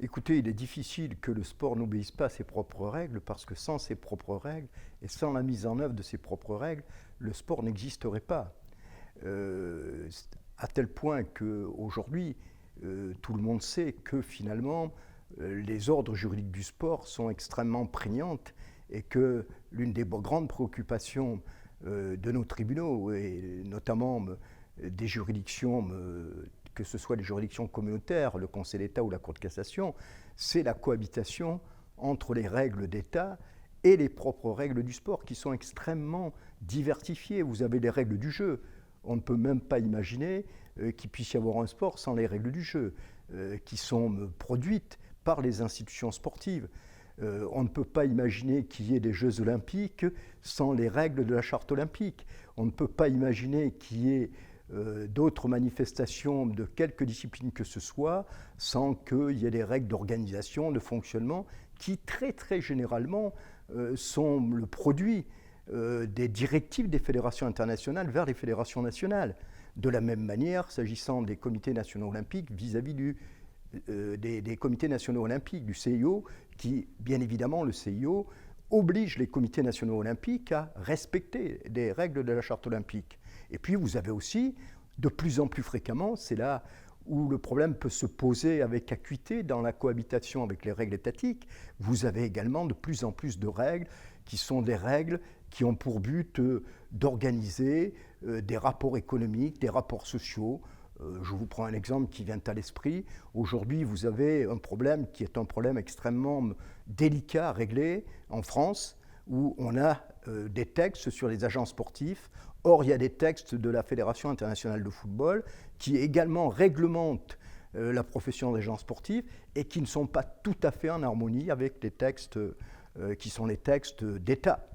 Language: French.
Écoutez, il est difficile que le sport n'obéisse pas à ses propres règles, parce que sans ses propres règles et sans la mise en œuvre de ses propres règles, le sport n'existerait pas. À tel point qu'aujourd'hui, tout le monde sait que finalement, les ordres juridiques du sport sont extrêmement prégnantes et que l'une des grandes préoccupations de nos tribunaux, et notamment des juridictions, que ce soit les juridictions communautaires, le Conseil d'État ou la Cour de cassation, c'est la cohabitation entre les règles d'État et les propres règles du sport, qui sont extrêmement diversifiées. Vous avez les règles du jeu. On ne peut même pas imaginer qu'il puisse y avoir un sport sans les règles du jeu, qui sont produites par les institutions sportives. On ne peut pas imaginer qu'il y ait des Jeux olympiques sans les règles de la charte olympique. On ne peut pas imaginer qu'il y ait d'autres manifestations de quelque discipline que ce soit sans qu'il y ait des règles d'organisation, de fonctionnement qui très très généralement sont le produit des directives des fédérations internationales vers les fédérations nationales. De la même manière, s'agissant des comités nationaux olympiques vis-à-vis des comités nationaux olympiques, du CIO, qui, bien évidemment, le CIO oblige les comités nationaux olympiques à respecter les règles de la charte olympique. Et puis vous avez aussi, de plus en plus fréquemment, c'est là où le problème peut se poser avec acuité dans la cohabitation avec les règles étatiques, vous avez également de plus en plus de règles qui sont des règles qui ont pour but d'organiser des rapports économiques, des rapports sociaux. Je vous prends un exemple qui vient à l'esprit. Aujourd'hui, vous avez un problème qui est un problème extrêmement délicat à régler en France, où on a des textes sur les agents sportifs. Or, il y a des textes de la Fédération internationale de football qui également réglementent la profession d'agent sportif et qui ne sont pas tout à fait en harmonie avec les textes qui sont les textes d'État.